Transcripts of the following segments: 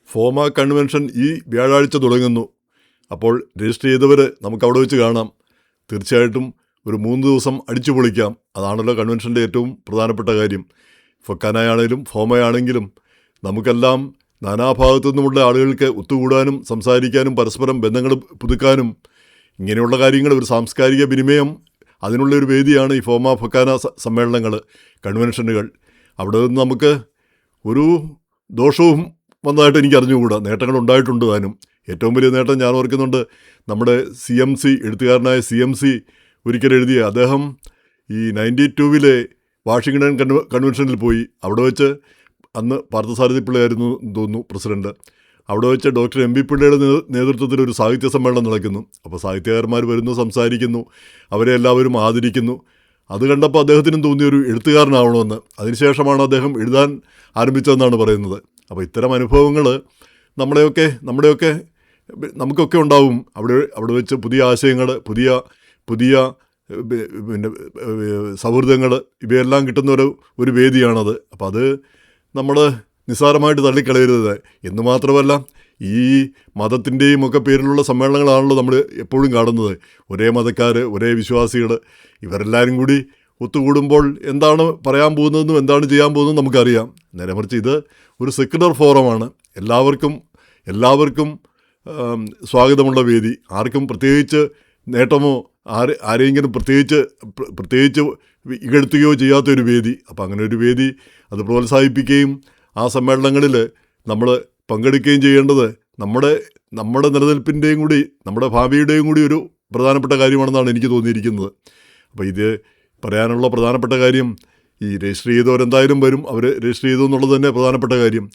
FOMAA convention ഈ വ്യാഴാഴ്ച തുടങ്ങുന്നു. അപ്പോൾ രജിസ്റ്റർ ചെയ്തവർ നമുക്ക് അവിടെ വെച്ച് കാണാം. തീർച്ചയായിട്ടും ഒരു 3 ദിവസം അടിച്ചു പൊളിക്കാം. അതാണല്ലോ കൺവെൻഷൻ്റെ ഏറ്റവും പ്രധാനപ്പെട്ട കാര്യം. ഫൊക്കാനയാണെങ്കിലും ഫോമയാണെങ്കിലും നമുക്കെല്ലാം നാനാഭാഗത്തു നിന്നുമുള്ള ആളുകൾക്ക് ഒത്തുകൂടാനും സംസാരിക്കാനും പരസ്പരം ബന്ധങ്ങൾ പുതുക്കാനും ഇങ്ങനെയുള്ള കാര്യങ്ങൾ, ഒരു സാംസ്കാരിക വിനിമയം, അതിനുള്ളൊരു വേദിയാണ് ഈ ഫോമ ഫൊക്കാന സമ്മേളനങ്ങൾ, കൺവെൻഷനുകൾ. അവിടെ നിന്ന് നമുക്ക് ഒരു ദോഷവും വന്നതായിട്ട് എനിക്ക് അറിഞ്ഞുകൂടാ. നേട്ടങ്ങൾ ഉണ്ടായിട്ടുണ്ട്. താനും ഏറ്റവും വലിയ നേട്ടം ഞാൻ ഓർക്കുന്നുണ്ട്, നമ്മുടെ CMC എഴുത്തുകാരനായ CMC ഒരിക്കൽ എഴുതിയ, അദ്ദേഹം ഈ 92 വാഷിങ്ടൺ കൺവെൻഷനിൽ പോയി. അവിടെ വെച്ച് അന്ന് പാർത്ഥസാരഥി പിള്ളയായിരുന്നു തോന്നുന്നു പ്രസിഡന്റ്. അവിടെ വെച്ച് ഡോക്ടർ MB പിള്ളയുടെ നേതൃത്വത്തിൽ ഒരു സാഹിത്യ സമ്മേളനം നടക്കുന്നു. അപ്പോൾ സാഹിത്യകാരന്മാർ വരുന്നു, സംസാരിക്കുന്നു, അവരെ എല്ലാവരും ആദരിക്കുന്നു. അത് കണ്ടപ്പോൾ അദ്ദേഹത്തിനും തോന്നിയൊരു എഴുത്തുകാരനാവണമെന്ന്. അതിനുശേഷമാണ് അദ്ദേഹം എഴുതാൻ ആരംഭിച്ചതെന്നാണ് പറയുന്നത്. അപ്പോൾ ഇത്തരം അനുഭവങ്ങൾ നമുക്കൊക്കെ ഉണ്ടാവും. അവിടെ വെച്ച് പുതിയ ആശയങ്ങൾ, പുതിയ പിന്നെ സൗഹൃദങ്ങൾ, ഇവയെല്ലാം കിട്ടുന്ന ഒരു വേദിയാണത്. അപ്പോൾ അത് നമ്മൾ നിസ്സാരമായിട്ട് തള്ളിക്കളയരുത്. എന്ന് മാത്രമല്ല, ഈ മതത്തിൻ്റെയും ഒക്കെ പേരിലുള്ള സമ്മേളനങ്ങളാണല്ലോ നമ്മൾ എപ്പോഴും കാണുന്നത്. ഒരേ മതക്കാർ, ഒരേ വിശ്വാസികൾ, ഇവരെല്ലാവരും കൂടി ഒത്തുകൂടുമ്പോൾ എന്താണ് പറയാൻ പോകുന്നതെന്നും എന്താണ് ചെയ്യാൻ പോകുന്നതെന്നും നമുക്കറിയാം. നേരെ മറിച്ച് ഇത് ഒരു സെക്യുലർ ഫോറമാണ്. എല്ലാവർക്കും സ്വാഗതമുള്ള വേദി. ആർക്കും പ്രത്യേകിച്ച് നേട്ടമോ ആരെങ്കിലും പ്രത്യേകിച്ച് ഇകഴ്ത്തുകയോ ചെയ്യാത്തൊരു വേദി. അപ്പോൾ അങ്ങനെ ഒരു വേദി അത് പ്രോത്സാഹിപ്പിക്കുകയും ആ സമ്മേളനങ്ങളിൽ നമ്മൾ പങ്കെടുക്കുകയും ചെയ്യേണ്ടത് നമ്മുടെ നിലനിൽപ്പിൻ്റെയും കൂടി നമ്മുടെ ഭാവിയുടെയും കൂടി ഒരു പ്രധാനപ്പെട്ട കാര്യമാണെന്നാണ് എനിക്ക് തോന്നിയിരിക്കുന്നത്. അപ്പോൾ ഇത് പറയാനുള്ള പ്രധാനപ്പെട്ട കാര്യം, ഈ രജിസ്റ്റർ ചെയ്തവരെന്തായാലും വരും, അവർ രജിസ്റ്റർ ചെയ്തു എന്നുള്ളത് തന്നെ പ്രധാനപ്പെട്ട കാര്യം.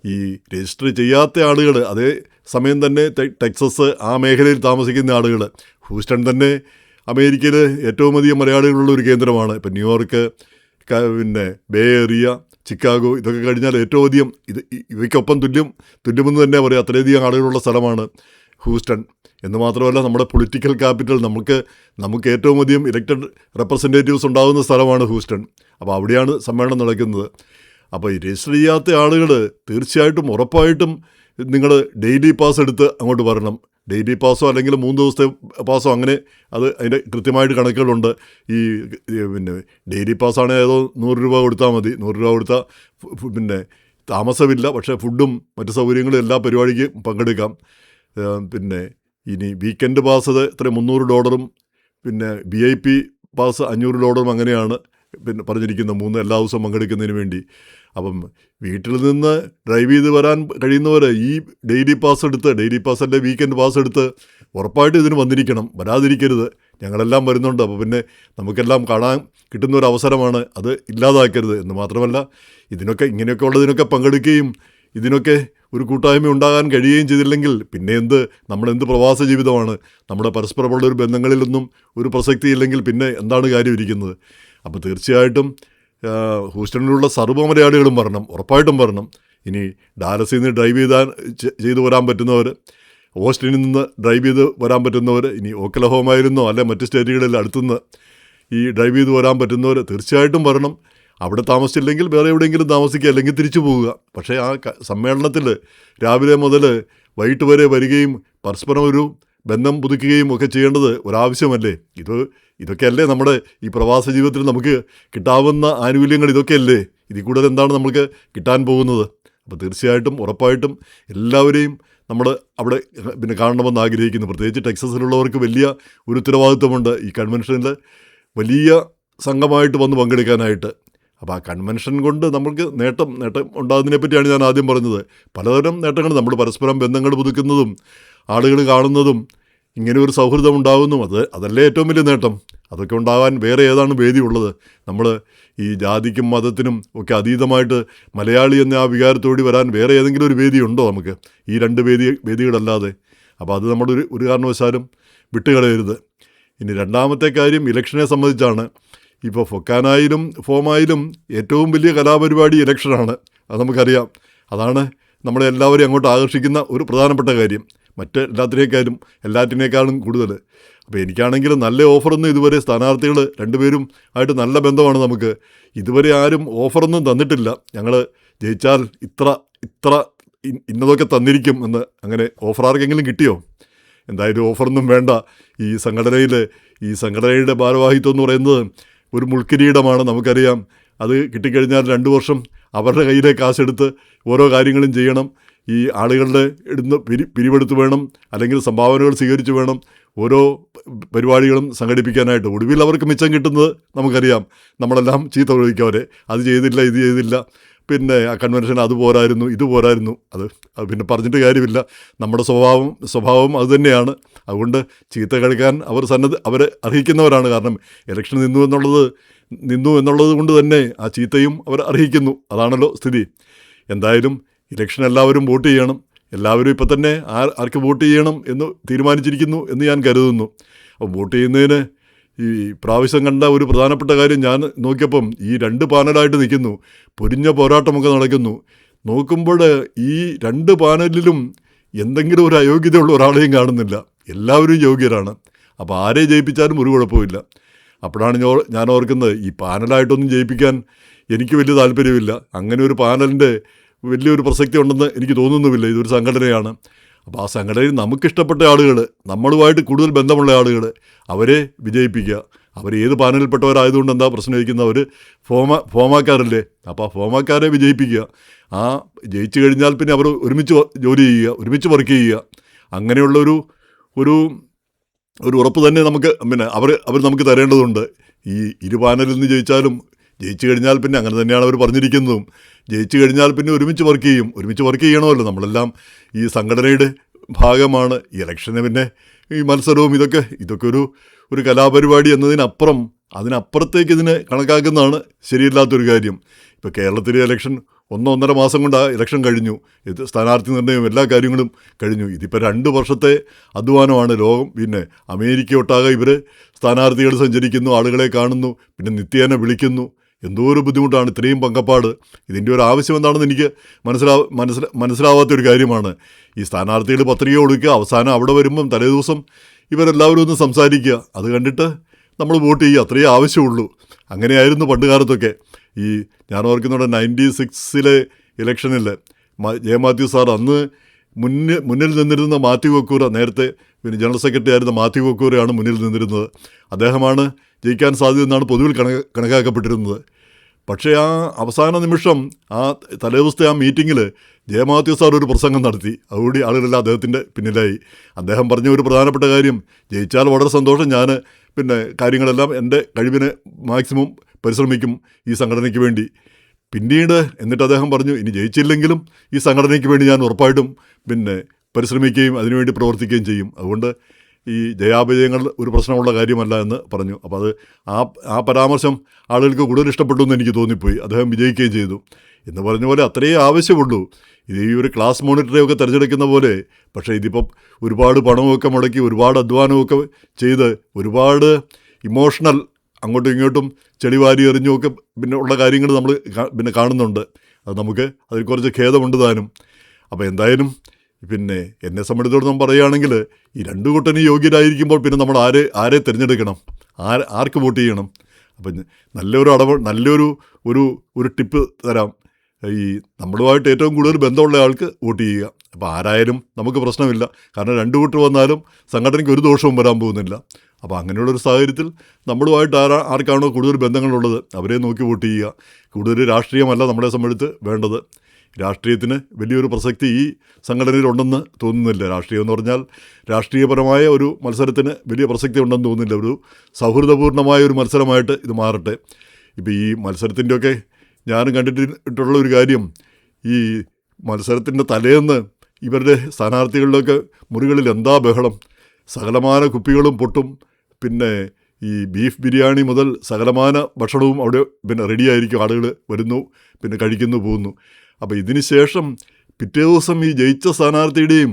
ഈ രജിസ്റ്റർ ചെയ്യാത്ത ആളുകൾ, അതേ സമയം തന്നെ ടെക്സസ് ആ മേഖലയിൽ താമസിക്കുന്ന ആളുകൾ, ഹൂസ്റ്റൺ തന്നെ അമേരിക്കയിൽ ഏറ്റവും അധികം മലയാളികളുള്ള ഒരു കേന്ദ്രമാണ്. ഇപ്പം ന്യൂയോർക്ക്, പിന്നെ ബേ ഏരിയ, ചിക്കാഗോ, ഇതൊക്കെ കഴിഞ്ഞാൽ ഏറ്റവും അധികം ഇവയ്ക്കൊപ്പം തുല്യമെന്ന് തന്നെ പറയാം. അത്രയധികം ആളുകളുള്ള സ്ഥലമാണ് ഹൂസ്റ്റൺ. എന്ന് മാത്രമല്ല, നമ്മുടെ പൊളിറ്റിക്കൽ ക്യാപിറ്റൽ, നമുക്ക് ഏറ്റവും അധികം ഇലക്റ്റഡ് റെപ്രസെൻറ്റേറ്റീവ്സ് ഉണ്ടാകുന്ന സ്ഥലമാണ് ഹൂസ്റ്റൺ. അപ്പോൾ അവിടെയാണ് സമ്മേളനം നടക്കുന്നത്. അപ്പോൾ ഈ രജിസ്റ്റർ ചെയ്യാത്ത ആളുകൾ തീർച്ചയായിട്ടും ഉറപ്പായിട്ടും നിങ്ങൾ ഡെയിലി പാസ് എടുത്ത് അങ്ങോട്ട് വരണം. ഡെയിലി പാസോ അല്ലെങ്കിൽ 3 ദിവസത്തെ പാസോ, അങ്ങനെ അതിൻ്റെ കൃത്യമായിട്ട് കണക്കുകളുണ്ട്. പിന്നെ ഡെയിലി പാസ്സാണെങ്കിൽ ഏതോ 100 രൂപ കൊടുത്താൽ മതി. 100 രൂപ കൊടുത്താൽ പിന്നെ താമസമില്ല, പക്ഷേ ഫുഡും മറ്റ് സൗകര്യങ്ങളും എല്ലാ പരിപാടിക്കും പങ്കെടുക്കാം. പിന്നെ ഇനി വീക്കെൻഡ് പാസ് എത്ര $300, പിന്നെ VIP പാസ് $500, അങ്ങനെയാണ് പിന്നെ പറഞ്ഞിരിക്കുന്നത്, എല്ലാ ദിവസവും പങ്കെടുക്കുന്നതിന് വേണ്ടി. അപ്പം വീട്ടിൽ നിന്ന് ഡ്രൈവ് ചെയ്ത് വരാൻ കഴിയുന്നവർ ഈ ഡെയിലി പാസ് അല്ലെ വീക്കെൻഡ് പാസ് എടുത്ത് ഉറപ്പായിട്ട് ഇതിന് വന്നിരിക്കണം, വരാതിരിക്കരുത്. ഞങ്ങളെല്ലാം വരുന്നുണ്ട്. അപ്പോൾ പിന്നെ നമുക്കെല്ലാം കാണാൻ കിട്ടുന്ന ഒരു അവസരമാണ്, അത് ഇല്ലാതാക്കരുത്. എന്ന് മാത്രമല്ല, ഇങ്ങനെയൊക്കെ ഉള്ളതിനൊക്കെ പങ്കെടുക്കുകയും ഇതിനൊക്കെ ഒരു കൂട്ടായ്മ ഉണ്ടാകാൻ കഴിയുകയും ചെയ്തില്ലെങ്കിൽ പിന്നെ നമ്മളെന്ത് പ്രവാസ ജീവിതമാണ്? നമ്മുടെ പരസ്പരമുള്ള ഒരു ബന്ധങ്ങളിലൊന്നും ഒരു പ്രസക്തിയില്ലെങ്കിൽ പിന്നെ എന്താണ് കാര്യം ഇരിക്കുന്നത്? അപ്പോൾ തീർച്ചയായിട്ടും ഹൂസ്റ്റണിലുള്ള സർവ്വ മലയാളികളും വരണം, ഉറപ്പായിട്ടും വരണം. ഇനി ഡാലസിൽ നിന്ന് ഡ്രൈവ് ചെയ്ത് വരാൻ പറ്റുന്നവർ, ഓസ്റ്റിനിൽ നിന്ന് ഡ്രൈവ് ചെയ്ത് വരാൻ പറ്റുന്നവർ, ഇനി ഓക്ലഹോമയിലിരുന്നോ അല്ലെ മറ്റ് സ്റ്റേറ്റുകളിൽ അടുത്തുനിന്ന് ഈ ഡ്രൈവ് ചെയ്ത് വരാൻ പറ്റുന്നവർ തീർച്ചയായിട്ടും വരണം. അവിടെ താമസിച്ചില്ലെങ്കിൽ വേറെ എവിടെയെങ്കിലും താമസിക്കുക, അല്ലെങ്കിൽ തിരിച്ചു പോവുക. പക്ഷേ ആ സമ്മേളനത്തിൽ രാവിലെ മുതൽ വൈകിട്ട് വരെ വരികയും പരസ്പരം ഒരു ബന്ധം പുതുക്കുകയും ഒക്കെ ചെയ്യേണ്ടത് ഒരാവശ്യമല്ലേ? ഇതൊക്കെയല്ലേ നമ്മുടെ ഈ പ്രവാസ ജീവിതത്തിൽ നമുക്ക് കിട്ടാവുന്ന ആനുകൂല്യങ്ങൾ? ഇതൊക്കെയല്ലേ? ഇതിൽ കൂടുതൽ എന്താണ് നമുക്ക് കിട്ടാൻ പോകുന്നത്? അപ്പോൾ തീർച്ചയായിട്ടും ഉറപ്പായിട്ടും എല്ലാവരെയും നമ്മൾ അവിടെ പിന്നെ കാണണമെന്ന് ആഗ്രഹിക്കുന്നു. പ്രത്യേകിച്ച് ടെക്സസിലുള്ളവർക്ക് വലിയ ഒരു ഉത്തരവാദിത്വമുണ്ട് ഈ കൺവെൻഷനിൽ വലിയ സംഘമായിട്ട് വന്ന് പങ്കെടുക്കാനായിട്ട്. അപ്പോൾ ആ കൺവെൻഷൻ കൊണ്ട് നമുക്ക് നേട്ടം ഉണ്ടാകുന്നതിനെ പറ്റിയാണ് ഞാൻ ആദ്യം പറഞ്ഞത്. പലതരം നേട്ടങ്ങൾ, നമ്മൾ പരസ്പരം ബന്ധങ്ങൾ പുതുക്കുന്നതും ആളുകൾ കാണുന്നതും ഇങ്ങനെ ഒരു സൗഹൃദം ഉണ്ടാകുന്നു, അതല്ലേ ഏറ്റവും വലിയ നേട്ടം. അതൊക്കെ ഉണ്ടാകാൻ വേറെ ഏതാണ് വേദി ഉള്ളത്? നമ്മൾ ഈ ജാതിക്കും മതത്തിനും ഒക്കെ അതീതമായിട്ട് മലയാളി എന്ന ആ വികാരത്തോടി വരാൻ വേറെ ഏതെങ്കിലും ഒരു വേദി ഉണ്ടോ നമുക്ക്, ഈ 2 വേദികളല്ലാതെ? അപ്പോൾ അത് നമ്മൾ ഒരു കാരണവശാലും വിട്ടുകളയരുത്. ഇനി രണ്ടാമത്തെ കാര്യം ഇലക്ഷനെ സംബന്ധിച്ചാണ്. ഇപ്പോൾ ഫൊക്കാനായാലും ഫോമായാലും ഏറ്റവും വലിയ കലാപരിപാടി ഇലക്ഷനാണ്, അത് നമുക്കറിയാം. അതാണ് നമ്മളെ എല്ലാവരെയും അങ്ങോട്ട് ആകർഷിക്കുന്ന ഒരു പ്രധാനപ്പെട്ട കാര്യം, എല്ലാറ്റിനേക്കാളും കൂടുതൽ. അപ്പോൾ എനിക്കാണെങ്കിൽ നല്ല ഓഫറൊന്നും ഇതുവരെ സ്ഥാനാർത്ഥികൾ 2 പേരും ആയിട്ട് നല്ല ബന്ധമാണ് നമുക്ക്. ഇതുവരെ ആരും ഓഫറൊന്നും തന്നിട്ടില്ല. ഞങ്ങൾ ജയിച്ചാൽ ഇത്ര ഇന്നതൊക്കെ തന്നിരിക്കും എന്ന് അങ്ങനെ ഓഫർ ആർക്കെങ്കിലും കിട്ടിയോ? എന്തായാലും ഓഫറൊന്നും വേണ്ട. ഈ സംഘടനയുടെ ഭാരവാഹിത്വം എന്ന് പറയുന്നത് ഒരു മുൾക്കിരീടമാണ്, നമുക്കറിയാം. അത് കിട്ടിക്കഴിഞ്ഞാൽ 2 വർഷം അവരുടെ കയ്യിലെ കാശെടുത്ത് ഓരോ കാര്യങ്ങളും ചെയ്യണം. ഈ ആളുകളുടെ ഇടുന്ന് പിരിവെടുത്ത് വേണം, അല്ലെങ്കിൽ സംഭാവനകൾ സ്വീകരിച്ച് വേണം ഓരോ പരിപാടികളും സംഘടിപ്പിക്കാനായിട്ട്. ഒടുവിൽ അവർക്ക് മിച്ചം കിട്ടുന്നത് നമുക്കറിയാം. നമ്മളെല്ലാം ചീത്ത വിളിക്കും അവരെ, അത് ചെയ്തില്ല, ഇത് ചെയ്തില്ല, പിന്നെ ആ കൺവെൻഷൻ അത് പോരായിരുന്നു, ഇത് പോരായിരുന്നു. അത് പിന്നെ പറഞ്ഞിട്ട് കാര്യമില്ല. നമ്മുടെ സ്വഭാവം അതുതന്നെയാണ്. അതുകൊണ്ട് ചീത്ത കേൾക്കാൻ അവർ അർഹിക്കുന്നവരാണ്. കാരണം ഇലക്ഷൻ നിന്നു എന്നുള്ളത് കൊണ്ട് തന്നെ ആ ചീത്തയും അവർ അർഹിക്കുന്നു. അതാണല്ലോ സ്ഥിതി. എന്തായാലും ഇലക്ഷൻ എല്ലാവരും വോട്ട് ചെയ്യണം. എല്ലാവരും ഇപ്പം തന്നെ ആർക്ക് വോട്ട് ചെയ്യണം എന്ന് തീരുമാനിച്ചിരിക്കുന്നു എന്ന് ഞാൻ കരുതുന്നു. അപ്പോൾ വോട്ട് ചെയ്യുന്നതിന് ഈ പ്രാവശ്യം കണ്ട ഒരു പ്രധാനപ്പെട്ട കാര്യം ഞാൻ നോക്കിയപ്പം ഈ 2 പാനലായിട്ട് നിൽക്കുന്നു. പൊരിഞ്ഞ പോരാട്ടമൊക്കെ നടക്കുന്നു. നോക്കുമ്പോൾ ഈ 2 പാനലിലും എന്തെങ്കിലും ഒരു അയോഗ്യതയുള്ള ഒരാളെയും കാണുന്നില്ല. എല്ലാവരും യോഗ്യരാണ്. അപ്പോൾ ആരെ ജയിപ്പിച്ചാലും ഒരു കുഴപ്പമില്ല. അപ്പോഴാണ് ഞാൻ ഓർക്കുന്നത്, ഈ പാനലായിട്ടൊന്നും ജയിപ്പിക്കാൻ എനിക്ക് വലിയ താല്പര്യമില്ല. അങ്ങനെ ഒരു പാനലിൻ്റെ വലിയൊരു പ്രസക്തി ഉണ്ടെന്ന് എനിക്ക് തോന്നുന്നുമില്ല. ഇതൊരു സംഘടനയാണ്. അപ്പോൾ ആ സംഘടനയിൽ നമുക്കിഷ്ടപ്പെട്ട ആളുകൾ, നമ്മളുമായിട്ട് കൂടുതൽ ബന്ധമുള്ള ആളുകൾ, അവരെ വിജയിപ്പിക്കുക. അവർ ഏത് പാനലിൽപ്പെട്ടവരായതുകൊണ്ട് എന്താ പ്രശ്നം ഇരിക്കുന്നവർ ഫോമാക്കാരല്ലേ. അപ്പോൾ ആ ഫോമാക്കാരെ വിജയിപ്പിക്കുക. ആ ജയിച്ചു കഴിഞ്ഞാൽ പിന്നെ അവർ ഒരുമിച്ച് ജോലി ചെയ്യുക, ഒരുമിച്ച് വർക്ക് ചെയ്യുക. അങ്ങനെയുള്ള ഒരു ഉറപ്പ് തന്നെ നമുക്ക് പിന്നെ അവർ നമുക്ക് തരേണ്ടതുണ്ട്. ഈ 2 പാനലിൽ നിന്ന് ജയിച്ചു കഴിഞ്ഞാൽ പിന്നെ അങ്ങനെ തന്നെയാണ് അവർ പറഞ്ഞിരിക്കുന്നതും. ജയിച്ചു കഴിഞ്ഞാൽ പിന്നെ ഒരുമിച്ച് വർക്ക് ചെയ്യണമല്ലോ. നമ്മളെല്ലാം ഈ സംഘടനയുടെ ഭാഗമാണ്. ഈ ഇലക്ഷന് പിന്നെ ഈ മത്സരവും ഇതൊക്കെ ഒരു കലാപരിപാടി എന്നതിനപ്പുറം അതിനപ്പുറത്തേക്ക് ഇതിനെ കണക്കാക്കുന്നതാണ് ശരിയല്ലാത്തൊരു കാര്യം. ഇപ്പോൾ കേരളത്തിലെ ഇലക്ഷൻ 1.5 മാസം കൊണ്ട് ആ ഇലക്ഷൻ കഴിഞ്ഞു. ഇത് സ്ഥാനാർത്ഥി നിർണ്ണയം എല്ലാ കാര്യങ്ങളും കഴിഞ്ഞു. ഇതിപ്പോൾ 2 വർഷത്തെ അധ്വാനമാണ്. ലോകം പിന്നെ അമേരിക്ക ഒട്ടാകെ ഇവർ സ്ഥാനാർത്ഥികൾ സഞ്ചരിക്കുന്നു, ആളുകളെ കാണുന്നു, പിന്നെ നിത്യേന വിളിക്കുന്നു. എന്തോ ഒരു ബുദ്ധിമുട്ടാണ്, ഇത്രയും പങ്കപ്പാട്. ഇതിൻ്റെ ഒരു ആവശ്യം എന്താണെന്ന് എനിക്ക് മനസ്സിലാവാത്തൊരു കാര്യമാണ്. ഈ സ്ഥാനാർത്ഥികൾ പത്രിക കൊടുക്കുക, അവസാനം അവിടെ വരുമ്പം തലേദിവസം ഇവരെല്ലാവരും ഒന്ന് സംസാരിക്കുക, അത് കണ്ടിട്ട് നമ്മൾ വോട്ട് ചെയ്യുക, അത്രയേ ആവശ്യമുള്ളൂ. അങ്ങനെയായിരുന്നു പണ്ട് കാലത്തൊക്കെ. ഈ ഞാൻ ഓർക്കുന്നുണ്ട് 96 ഇലക്ഷനിൽ ജയമാത്യു സാർ, അന്ന് മുന്നിൽ നിന്നിരുന്ന മാത്യു കൊക്കൂര, നേരത്തെ പിന്നെ ജനറൽ സെക്രട്ടറി ആയിരുന്ന മാത്യു കൊക്കൂരയാണ് മുന്നിൽ നിന്നിരുന്നത്. അദ്ദേഹമാണ് ജയിക്കാൻ സാധ്യതയെന്നാണ് പൊതുവിൽ കണക്കാക്കപ്പെട്ടിരുന്നത്. പക്ഷേ ആ അവസാന നിമിഷം ആ തലേദിവസത്തെ ആ മീറ്റിങ്ങിൽ ജയമാത്യു സാർ ഒരു പ്രസംഗം നടത്തി. അതുകൂടി ആളുകളെല്ലാം അദ്ദേഹത്തിൻ്റെ പിന്നിലായി. അദ്ദേഹം പറഞ്ഞ ഒരു പ്രധാനപ്പെട്ട കാര്യം, ജയിച്ചാൽ വളരെ സന്തോഷം, ഞാൻ പിന്നെ കാര്യങ്ങളെല്ലാം എൻ്റെ കഴിവിന് മാക്സിമം പരിശ്രമിക്കും ഈ സംഘടനയ്ക്ക് വേണ്ടി. എന്നിട്ട് അദ്ദേഹം പറഞ്ഞു, ഇനി ജയിച്ചില്ലെങ്കിലും ഈ സംഘടനയ്ക്ക് വേണ്ടി ഞാൻ ഉറപ്പായിട്ടും പിന്നെ പരിശ്രമിക്കുകയും അതിനുവേണ്ടി പ്രവർത്തിക്കുകയും ചെയ്യും. അതുകൊണ്ട് ഈ ജയാപജയങ്ങൾ ഒരു പ്രശ്നമുള്ള കാര്യമല്ല എന്ന് പറഞ്ഞു. അപ്പോൾ അത് ആ പരാമർശം ആളുകൾക്ക് കൂടുതൽ ഇഷ്ടപ്പെട്ടു എന്ന് എനിക്ക് തോന്നിപ്പോയി. അദ്ദേഹം വിജയിക്കുകയും ചെയ്തു എന്ന് പറഞ്ഞ പോലെ അത്രയേ ആവശ്യമുള്ളൂ. ഇത് ഈ ഒരു ക്ലാസ് മോണിറ്ററെയൊക്കെ തിരഞ്ഞെടുക്കുന്ന പോലെ. പക്ഷേ ഇതിപ്പം ഒരുപാട് പണമൊക്കെ മുടക്കി, ഒരുപാട് അധ്വാനമൊക്കെ ചെയ്ത്, ഒരുപാട് ഇമോഷണൽ അങ്ങോട്ടും ഇങ്ങോട്ടും ചെളിവാരി എറിഞ്ഞുമൊക്കെ പിന്നെ ഉള്ള കാര്യങ്ങൾ നമ്മൾ പിന്നെ കാണുന്നുണ്ട്. അതിൽ കുറച്ച് ഖേദമുണ്ട് താനും. അപ്പോൾ എന്തായാലും പിന്നെ എന്നെ സംബന്ധിച്ചിടത്തോളം പറയുകയാണെങ്കിൽ ഈ 2 കൂട്ടരും യോഗ്യരായിരിക്കുമ്പോൾ പിന്നെ നമ്മൾ ആരെ തിരഞ്ഞെടുക്കണം, ആർക്ക് വോട്ട് ചെയ്യണം? അപ്പം നല്ലൊരു ടിപ്പ് തരാം. ഈ നമ്മളുമായിട്ട് ഏറ്റവും കൂടുതൽ ബന്ധമുള്ള ആൾക്ക് വോട്ട് ചെയ്യുക. അപ്പോൾ ആരായാലും നമുക്ക് പ്രശ്നമില്ല. കാരണം 2 കൂട്ടർ വന്നാലും സംഘടനയ്ക്ക് ഒരു ദോഷവും വരാൻ പോകുന്നില്ല. അപ്പോൾ അങ്ങനെയുള്ളൊരു സാഹചര്യത്തിൽ നമ്മളുമായിട്ട് ആർക്കാണോ കൂടുതൽ ബന്ധങ്ങളുള്ളത് അവരെ നോക്കി വോട്ട് ചെയ്യുക. കൂടുതൽ രാഷ്ട്രീയമല്ല നമ്മളെ സംബന്ധിച്ച് വേണ്ടത്. രാഷ്ട്രീയത്തിന് വലിയൊരു പ്രസക്തി ഈ സംഘടനയിലുണ്ടെന്ന് തോന്നുന്നില്ല. രാഷ്ട്രീയം എന്ന് പറഞ്ഞാൽ രാഷ്ട്രീയപരമായ ഒരു മത്സരത്തിന് വലിയ പ്രസക്തി ഉണ്ടെന്ന് തോന്നുന്നില്ല. ഒരു സൗഹൃദപൂർണ്ണമായ ഒരു മത്സരമായിട്ട് ഇത് മാറട്ടെ. ഇപ്പോൾ ഈ മത്സരത്തിൻ്റെയൊക്കെ ഞാനും കണ്ടിട്ടുള്ള ഒരു കാര്യം, ഈ മത്സരത്തിൻ്റെ തലേന്ന് ഇവരുടെ സ്ഥാനാർത്ഥികളുടെയൊക്കെ മുറികളിൽ എന്താ ബഹളം, സകലമാന കുപ്പികളും പൊട്ടും. പിന്നെ ഈ ബീഫ് ബിരിയാണി മുതൽ സകലമാന ഭക്ഷണവും അവിടെ പിന്നെ റെഡിയായിരിക്കും. ആളുകൾ വരുന്നു, പിന്നെ കഴിക്കുന്നു, പോകുന്നു. അപ്പോൾ ഇതിന് ശേഷം പിറ്റേ ദിവസം ഈ ജയിച്ച സ്ഥാനാർത്ഥിയുടെയും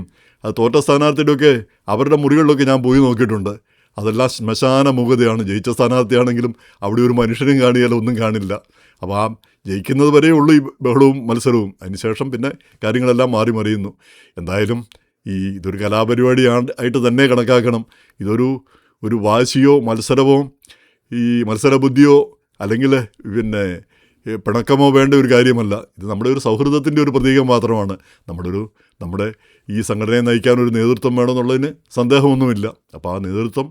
തോറ്റ സ്ഥാനാർത്ഥിയുടെയൊക്കെ അവരുടെ മുറികളിലൊക്കെ ഞാൻ പോയി നോക്കിയിട്ടുണ്ട്. അതെല്ലാം ശ്മശാന മുഖതയാണ്. ജയിച്ച സ്ഥാനാർത്ഥിയാണെങ്കിലും അവിടെ ഒരു മനുഷ്യനും കാണിയാലും ഒന്നും കാണില്ല. അപ്പോൾ ആ ജയിക്കുന്നത് വരെ ഉള്ളൂ ഈ ബഹളവും മത്സരവും. അതിനുശേഷം പിന്നെ കാര്യങ്ങളെല്ലാം മാറി മറിയുന്നു. എന്തായാലും ഇതൊരു കലാപരിപാടിയായിട്ട് തന്നെ കണക്കാക്കണം. ഇതൊരു വാശിയോ മത്സരമോ ഈ മത്സരബുദ്ധിയോ അല്ലെങ്കിൽ പിന്നെ പിണക്കമോ വേണ്ട ഒരു കാര്യമല്ല. ഇത് നമ്മുടെ ഒരു സൗഹൃദത്തിൻ്റെ ഒരു പ്രതീകം മാത്രമാണ്. നമ്മുടെ ഈ സംഘടനയെ നയിക്കാനൊരു നേതൃത്വം വേണമെന്നുള്ളതിന് സന്ദേഹമൊന്നുമില്ല. അപ്പോൾ ആ നേതൃത്വം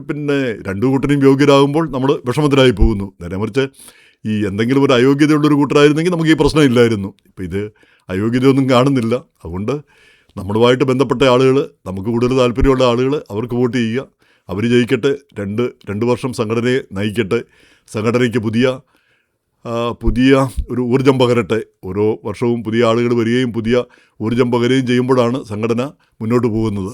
പിന്നെ രണ്ടു കൂട്ടരും യോഗ്യരാകുമ്പോൾ നമ്മൾ വിഷമത്തിലായി പോകുന്നു. നേരെ മറിച്ച് ഈ എന്തെങ്കിലും ഒരു അയോഗ്യതയുള്ളൊരു കൂട്ടരായിരുന്നെങ്കിൽ നമുക്ക് ഈ പ്രശ്നമില്ലായിരുന്നു. ഇപ്പോൾ ഇത് അയോഗ്യതയൊന്നും കാണുന്നില്ല. അതുകൊണ്ട് നമ്മളുമായിട്ട് ബന്ധപ്പെട്ട ആളുകൾ, നമുക്ക് കൂടുതൽ താല്പര്യമുള്ള ആളുകൾ, അവർക്ക് വോട്ട് ചെയ്യുക. അവർ ജയിക്കട്ടെ, രണ്ട് വർഷം സംഘടനയെ നയിക്കട്ടെ, സംഘടനയ്ക്ക് പുതിയ ഒരു ഊർജ്ജം പകരട്ടെ. ഓരോ വർഷവും പുതിയ ആളുകൾ വരികയും പുതിയ ഊർജ്ജം പകരുകയും ചെയ്യുമ്പോഴാണ് സംഘടന മുന്നോട്ട് പോകുന്നത്.